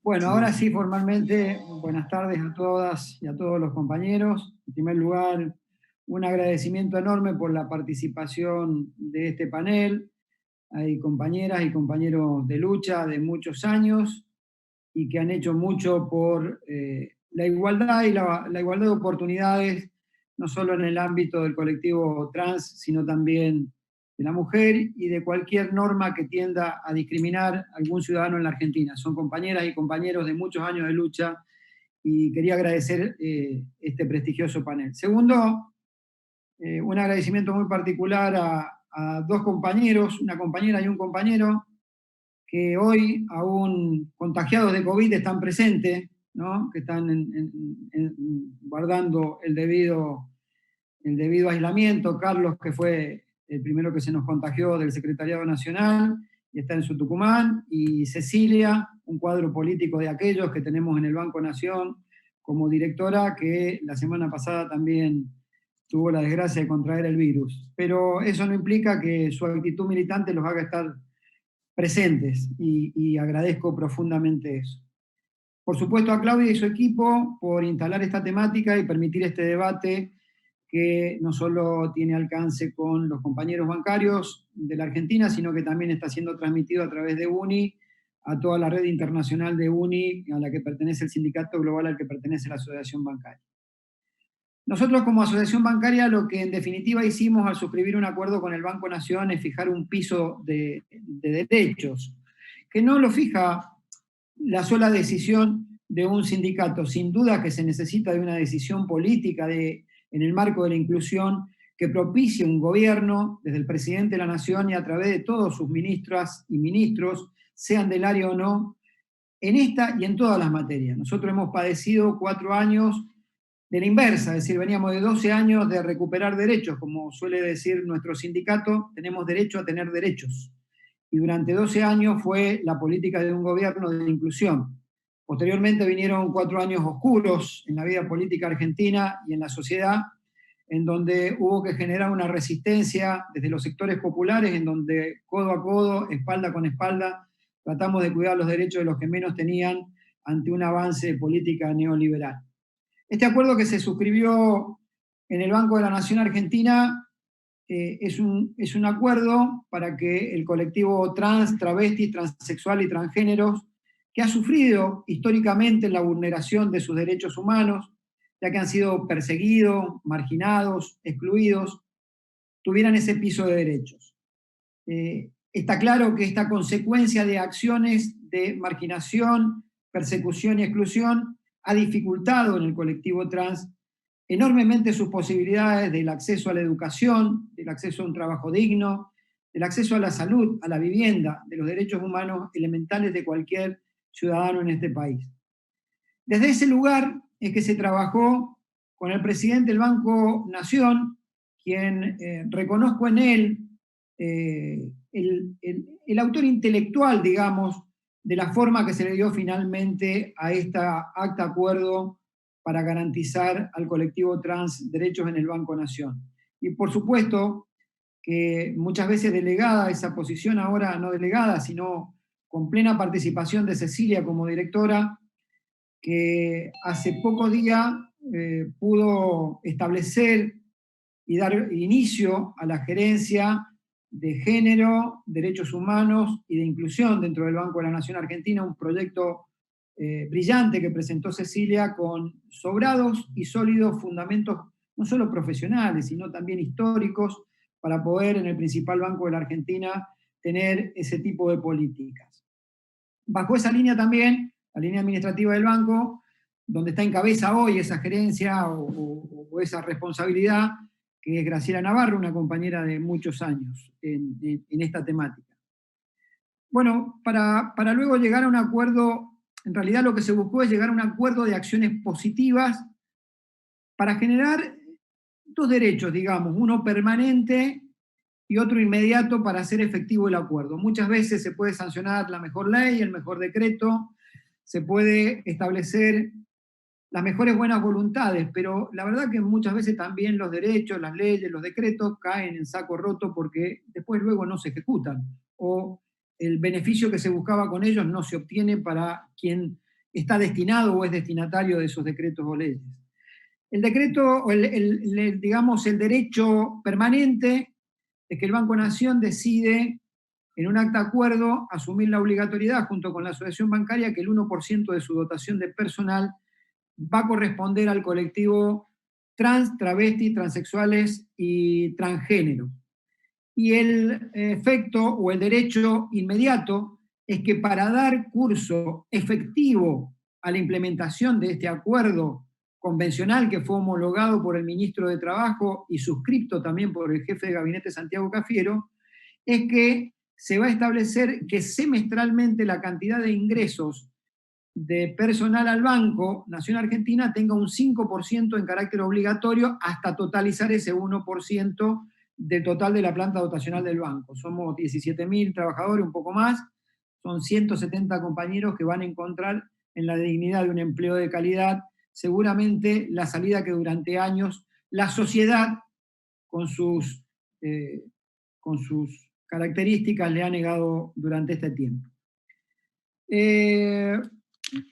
Bueno, ahora sí, formalmente, buenas tardes a todas y a todos los compañeros. En primer lugar, un agradecimiento enorme por la participación de este panel. Hay compañeras y compañeros de lucha de muchos años y que han hecho mucho por la igualdad y la igualdad de oportunidades, no solo en el ámbito del colectivo trans, sino también de la mujer y de cualquier norma que tienda a discriminar a algún ciudadano en la Argentina. Son compañeras y compañeros de muchos años de lucha y quería agradecer este prestigioso panel. Segundo, un agradecimiento muy particular a dos compañeros, una compañera y un compañero, que hoy aún contagiados de COVID están presentes, ¿no? Que están guardando el debido aislamiento. Carlos, que fue el primero que se nos contagió del Secretariado Nacional y está en su Tucumán, y Cecilia, un cuadro político de aquellos que tenemos en el Banco Nación como directora, que la semana pasada también tuvo la desgracia de contraer el virus. Pero eso no implica que su actitud militante los haga estar presentes y agradezco profundamente eso. Por supuesto a Claudia y su equipo por instalar esta temática y permitir este debate que no solo tiene alcance con los compañeros bancarios de la Argentina, sino que también está siendo transmitido a través de UNI a toda la red internacional de UNI a la que pertenece el sindicato global al que pertenece la asociación bancaria. Nosotros como asociación bancaria lo que en definitiva hicimos al suscribir un acuerdo con el Banco Nación es fijar un piso de derechos, que no lo fija la sola decisión de un sindicato. Sin duda que se necesita de una decisión política en el marco de la inclusión que propicie un gobierno desde el presidente de la Nación y a través de todos sus ministras y ministros, sean del área o no, en esta y en todas las materias. Nosotros hemos padecido 4 años de la inversa, es decir, veníamos de 12 años de recuperar derechos, como suele decir nuestro sindicato, tenemos derecho a tener derechos. Y durante 12 años fue la política de un gobierno de inclusión. Posteriormente vinieron 4 años oscuros en la vida política argentina y en la sociedad, en donde hubo que generar una resistencia desde los sectores populares, en donde codo a codo, espalda con espalda, tratamos de cuidar los derechos de los que menos tenían ante un avance de política neoliberal. Este acuerdo que se suscribió en el Banco de la Nación Argentina es un acuerdo para que el colectivo trans, travestis, transexual y transgéneros, que ha sufrido históricamente la vulneración de sus derechos humanos, ya que han sido perseguidos, marginados, excluidos, tuvieran ese piso de derechos. Está claro que esta consecuencia de acciones de marginación, persecución y exclusión ha dificultado en el colectivo trans enormemente sus posibilidades del acceso a la educación, del acceso a un trabajo digno, del acceso a la salud, a la vivienda, de los derechos humanos elementales de cualquier ciudadano en este país. Desde ese lugar es que se trabajó con el presidente del Banco Nación, quien reconozco en él el autor intelectual, digamos, de la forma que se le dio finalmente a esta acta acuerdo para garantizar al colectivo trans derechos en el Banco Nación. Y por supuesto que muchas veces delegada esa posición, ahora no delegada, sino con plena participación de Cecilia como directora, que hace pocos días pudo establecer y dar inicio a la gerencia de género, derechos humanos y de inclusión dentro del Banco de la Nación Argentina, un proyecto brillante que presentó Cecilia con sobrados y sólidos fundamentos, no solo profesionales, sino también históricos, para poder en el principal banco de la Argentina tener ese tipo de políticas. Bajo esa línea también, la línea administrativa del banco, donde está en cabeza hoy esa gerencia o esa responsabilidad, que es Graciela Navarro, una compañera de muchos años en esta temática. Bueno, para luego llegar a un acuerdo, en realidad lo que se buscó es llegar a un acuerdo de acciones positivas para generar 2 derechos, digamos, uno permanente y otro inmediato para hacer efectivo el acuerdo. Muchas veces se puede sancionar la mejor ley, el mejor decreto, se puede establecer las mejores buenas voluntades, pero la verdad que muchas veces también los derechos, las leyes, los decretos caen en saco roto porque después luego no se ejecutan o el beneficio que se buscaba con ellos no se obtiene para quien está destinado o es destinatario de esos decretos o leyes. El decreto, digamos, el derecho permanente es que el Banco Nación decide, en un acta de acuerdo, asumir la obligatoriedad junto con la asociación bancaria que el 1% de su dotación de personal va a corresponder al colectivo trans, travesti, transexuales y transgénero. Y el efecto o el derecho inmediato es que para dar curso efectivo a la implementación de este acuerdo convencional que fue homologado por el ministro de Trabajo y suscripto también por el jefe de gabinete Santiago Cafiero, es que se va a establecer que semestralmente la cantidad de ingresos de personal al Banco Nación Argentina tenga un 5% en carácter obligatorio hasta totalizar ese 1% del total de la planta dotacional del banco. Somos 17.000 trabajadores, un poco más, son 170 compañeros que van a encontrar en la dignidad de un empleo de calidad seguramente la salida que durante años la sociedad con sus características le ha negado durante este tiempo.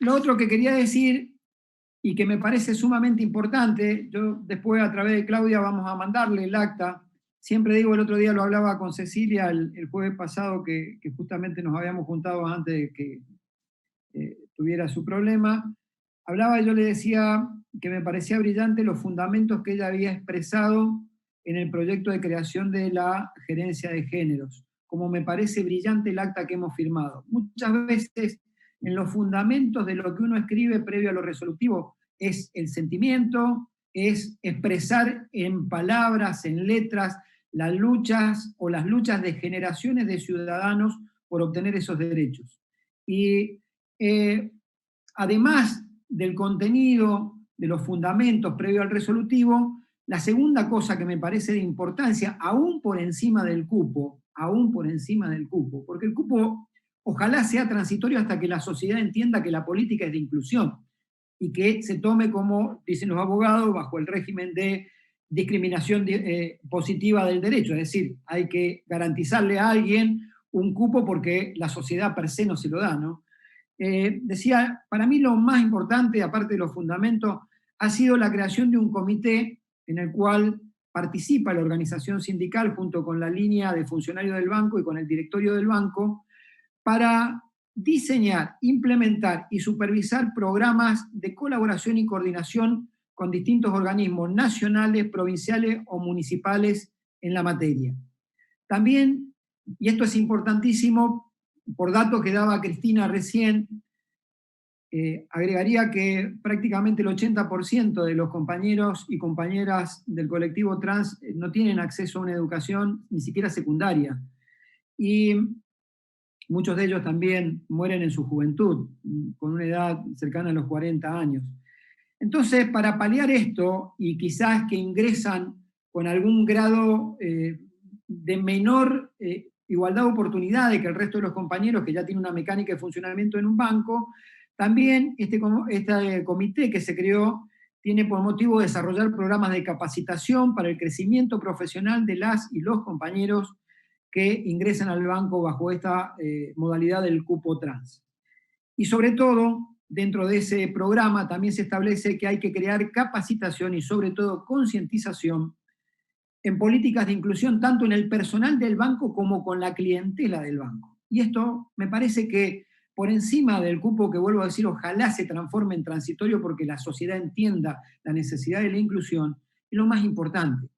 Lo otro que quería decir y que me parece sumamente importante, yo después a través de Claudia vamos a mandarle el acta, siempre digo, el otro día lo hablaba con Cecilia el jueves pasado que justamente nos habíamos juntado antes de que tuviera su problema, hablaba y yo le decía que me parecía brillante los fundamentos que ella había expresado en el proyecto de creación de la gerencia de géneros, como me parece brillante el acta que hemos firmado. Muchas veces en los fundamentos de lo que uno escribe previo a lo resolutivo es el sentimiento, es expresar en palabras, en letras, las luchas o las luchas de generaciones de ciudadanos por obtener esos derechos. Y además del contenido, de los fundamentos previo al resolutivo, la segunda cosa que me parece de importancia, aún por encima del cupo, porque el cupo ojalá sea transitorio hasta que la sociedad entienda que la política es de inclusión y que se tome como, dicen los abogados, bajo el régimen de discriminación positiva del derecho, es decir, hay que garantizarle a alguien un cupo porque la sociedad per se no se lo da, ¿no? Decía, para mí lo más importante, aparte de los fundamentos, ha sido la creación de un comité en el cual participa la organización sindical junto con la línea de funcionarios del banco y con el directorio del banco para diseñar, implementar y supervisar programas de colaboración y coordinación con distintos organismos nacionales, provinciales o municipales en la materia. También, y esto es importantísimo, por datos que daba Cristina recién, agregaría que prácticamente el 80% de los compañeros y compañeras del colectivo trans no tienen acceso a una educación ni siquiera secundaria. Y muchos de ellos también mueren en su juventud, con una edad cercana a los 40 años. Entonces, para paliar esto, y quizás que ingresan con algún grado de menor igualdad de oportunidades que el resto de los compañeros que ya tienen una mecánica de funcionamiento en un banco, también este comité que se creó tiene por motivo desarrollar programas de capacitación para el crecimiento profesional de las y los compañeros que ingresan al banco bajo esta modalidad del cupo trans. Y sobre todo, dentro de ese programa también se establece que hay que crear capacitación y sobre todo concientización en políticas de inclusión tanto en el personal del banco como con la clientela del banco. Y esto me parece que por encima del cupo que vuelvo a decir, ojalá se transforme en transitorio porque la sociedad entienda la necesidad de la inclusión, es lo más importante.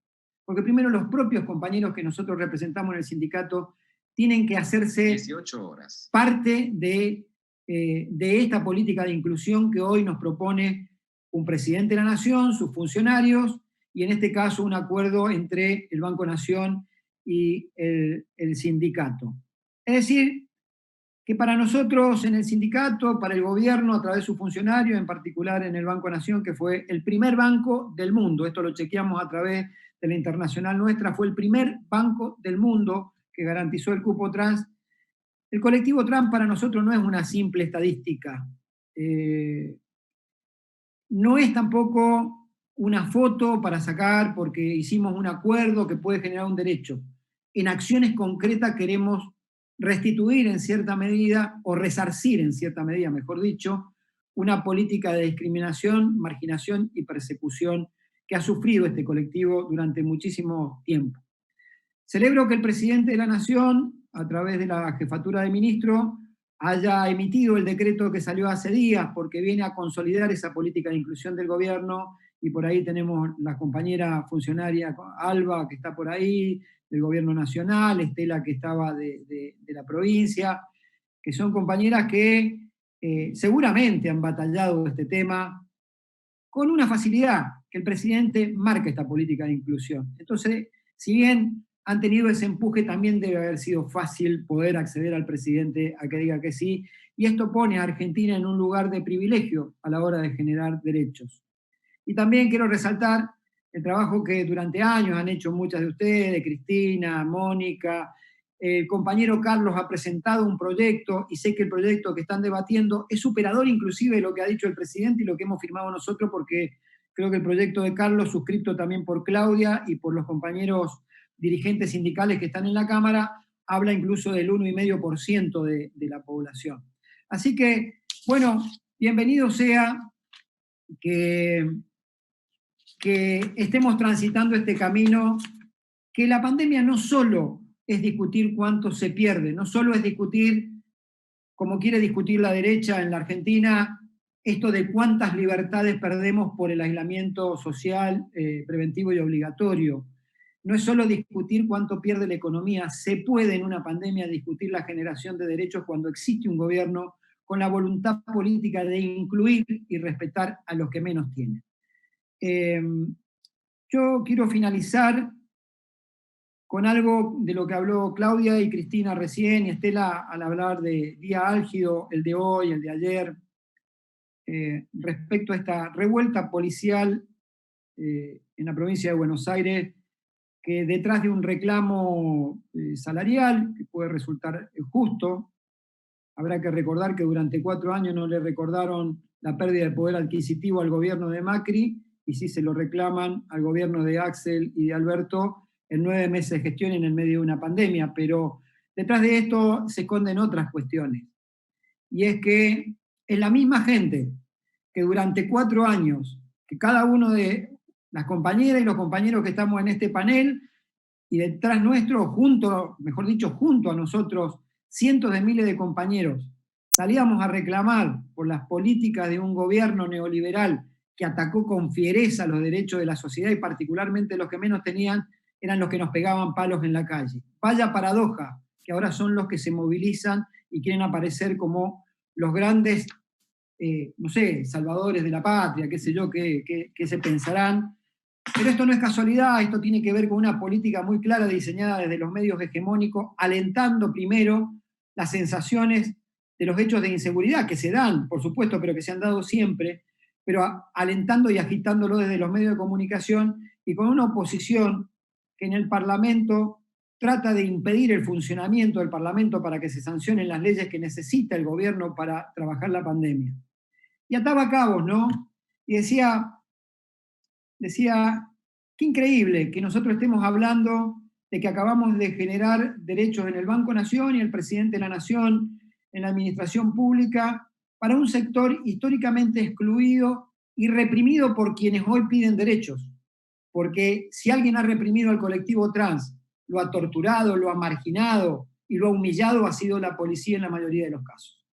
Porque primero los propios compañeros que nosotros representamos en el sindicato tienen que hacerse 18 horas. Parte de esta política de inclusión que hoy nos propone un presidente de la Nación, sus funcionarios, y en este caso un acuerdo entre el Banco Nación y el sindicato. Es decir, que para nosotros en el sindicato, para el gobierno, a través de sus funcionarios, en particular en el Banco Nación, que fue el primer banco del mundo, esto lo chequeamos a través de la internacional nuestra, fue el primer banco del mundo que garantizó el cupo trans. El colectivo trans para nosotros no es una simple estadística, no es tampoco una foto para sacar porque hicimos un acuerdo que puede generar un derecho. En acciones concretas queremos restituir en cierta medida, o resarcir en cierta medida, mejor dicho, una política de discriminación, marginación y persecución que ha sufrido este colectivo durante muchísimo tiempo. Celebro que el presidente de la Nación, a través de la Jefatura de Ministros, haya emitido el decreto que salió hace días, porque viene a consolidar esa política de inclusión del gobierno, y por ahí tenemos la compañera funcionaria Alba, que está por ahí, del gobierno nacional, Estela, que estaba de la provincia, que son compañeras que seguramente han batallado este tema con una facilidad, que el presidente marque esta política de inclusión. Entonces, si bien han tenido ese empuje, también debe haber sido fácil poder acceder al presidente a que diga que sí, y esto pone a Argentina en un lugar de privilegio a la hora de generar derechos. Y también quiero resaltar el trabajo que durante años han hecho muchas de ustedes, Cristina, Mónica. El compañero Carlos ha presentado un proyecto y sé que el proyecto que están debatiendo es superador inclusive de lo que ha dicho el presidente y lo que hemos firmado nosotros, porque creo que el proyecto de Carlos, suscrito también por Claudia y por los compañeros dirigentes sindicales que están en la Cámara, habla incluso del 1,5% de la población. Así que, bueno, bienvenido sea que estemos transitando este camino, que la pandemia no solo es discutir cuánto se pierde, no solo es discutir, como quiere discutir la derecha en la Argentina, esto de cuántas libertades perdemos por el aislamiento social preventivo y obligatorio. No es solo discutir cuánto pierde la economía, se puede en una pandemia discutir la generación de derechos cuando existe un gobierno con la voluntad política de incluir y respetar a los que menos tienen. Yo quiero finalizar con algo de lo que habló Claudia y Cristina recién, y Estela al hablar de día álgido, el de hoy, el de ayer, respecto a esta revuelta policial en la provincia de Buenos Aires, que detrás de un reclamo salarial, que puede resultar justo, habrá que recordar que durante 4 años no le recordaron la pérdida de poder adquisitivo al gobierno de Macri, y sí se lo reclaman al gobierno de Axel y de Alberto en 9 meses de gestión en el medio de una pandemia. Pero detrás de esto se esconden otras cuestiones. Y es que es la misma gente que durante 4 años, que cada uno de las compañeras y los compañeros que estamos en este panel, y detrás nuestro, junto, mejor dicho, junto a nosotros, cientos de miles de compañeros, salíamos a reclamar por las políticas de un gobierno neoliberal que atacó con fiereza los derechos de la sociedad y particularmente los que menos tenían, eran los que nos pegaban palos en la calle. Vaya paradoja, que ahora son los que se movilizan y quieren aparecer como los grandes, no sé, salvadores de la patria, qué sé yo, qué se pensarán. Pero esto no es casualidad, esto tiene que ver con una política muy clara diseñada desde los medios hegemónicos, alentando primero las sensaciones de los hechos de inseguridad que se dan, por supuesto, pero que se han dado siempre, pero alentando y agitándolo desde los medios de comunicación y con una oposición que en el Parlamento trata de impedir el funcionamiento del Parlamento para que se sancionen las leyes que necesita el gobierno para trabajar la pandemia. Y ataba cabos, ¿no? Y decía, qué increíble que nosotros estemos hablando de que acabamos de generar derechos en el Banco Nación y el presidente de la Nación, en la administración pública, para un sector históricamente excluido y reprimido por quienes hoy piden derechos. Porque si alguien ha reprimido al colectivo trans, lo ha torturado, lo ha marginado y lo ha humillado, ha sido la policía en la mayoría de los casos.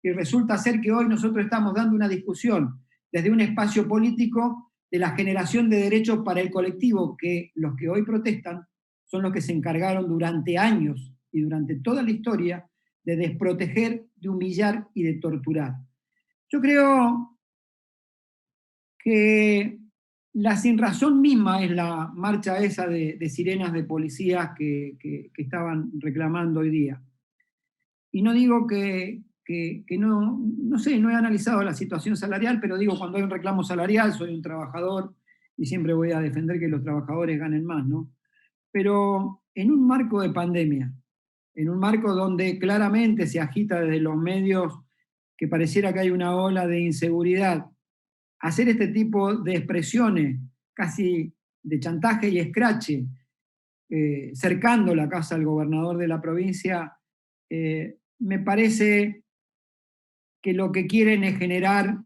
Y resulta ser que hoy nosotros estamos dando una discusión desde un espacio político de la generación de derechos para el colectivo, que los que hoy protestan son los que se encargaron durante años y durante toda la historia de desproteger, de humillar y de torturar. Yo creo que la sinrazón misma es la marcha esa de sirenas de policías que estaban reclamando hoy día. Y no digo que no sé, no he analizado la situación salarial, pero digo, cuando hay un reclamo salarial, soy un trabajador y siempre voy a defender que los trabajadores ganen más, ¿no? Pero en un marco de pandemia, en un marco donde claramente se agita desde los medios que pareciera que hay una ola de inseguridad, hacer este tipo de expresiones casi de chantaje y escrache, cercando la casa del gobernador de la provincia, me parece que lo que quieren es generar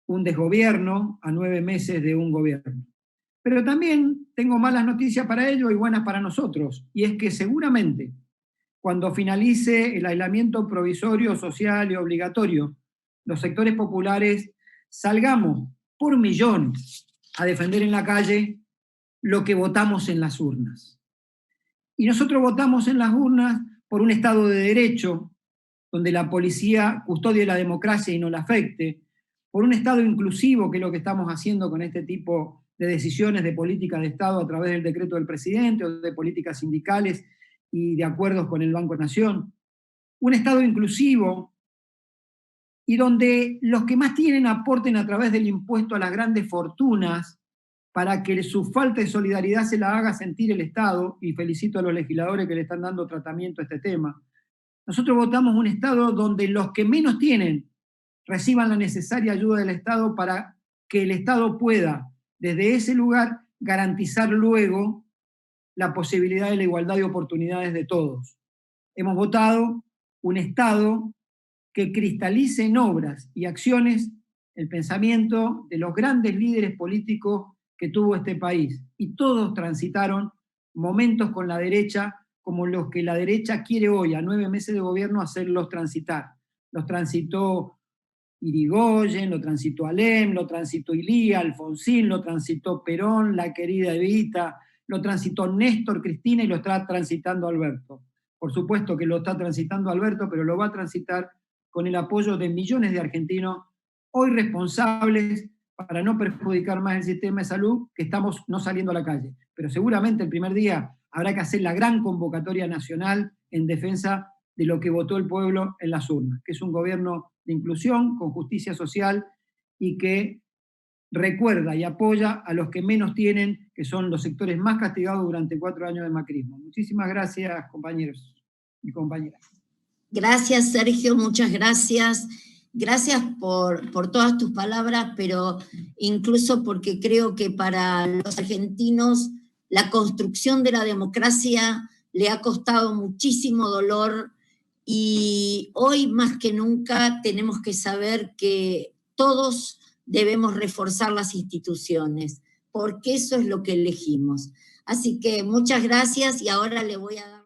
un desgobierno a 9 meses de un gobierno. Pero también tengo malas noticias para ellos y buenas para nosotros, y es que seguramente cuando finalice el aislamiento provisorio, social y obligatorio, los sectores populares salgamos por millones a defender en la calle lo que votamos en las urnas. Y nosotros votamos en las urnas por un Estado de Derecho, donde la policía custodie la democracia y no la afecte, por un Estado inclusivo, que es lo que estamos haciendo con este tipo de decisiones de política de Estado a través del decreto del presidente o de políticas sindicales y de acuerdos con el Banco Nación. Un Estado inclusivo y donde los que más tienen aporten a través del impuesto a las grandes fortunas para que su falta de solidaridad se la haga sentir el Estado, y felicito a los legisladores que le están dando tratamiento a este tema. Nosotros votamos un Estado donde los que menos tienen reciban la necesaria ayuda del Estado para que el Estado pueda, desde ese lugar, garantizar luego la posibilidad de la igualdad de oportunidades de todos. Hemos votado un Estado que cristalice en obras y acciones el pensamiento de los grandes líderes políticos que tuvo este país. Y todos transitaron momentos con la derecha como los que la derecha quiere hoy, a 9 meses de gobierno, hacerlos transitar. Los transitó Irigoyen, lo transitó Alem, lo transitó Ilía, Alfonsín, lo transitó Perón, la querida Evita, lo transitó Néstor, Cristina, y lo está transitando Alberto. Por supuesto que lo está transitando Alberto, pero lo va a transitar con el apoyo de millones de argentinos hoy responsables para no perjudicar más el sistema de salud, que estamos no saliendo a la calle. Pero seguramente el primer día habrá que hacer la gran convocatoria nacional en defensa de lo que votó el pueblo en las urnas, que es un gobierno de inclusión, con justicia social y que recuerda y apoya a los que menos tienen, que son los sectores más castigados durante 4 años de macrismo. Muchísimas gracias, compañeros y compañeras. Gracias, Sergio, muchas gracias. Gracias por todas tus palabras, pero incluso porque creo que para los argentinos la construcción de la democracia le ha costado muchísimo dolor, y hoy más que nunca tenemos que saber que todos debemos reforzar las instituciones, porque eso es lo que elegimos. Así que muchas gracias, y ahora le voy a dar...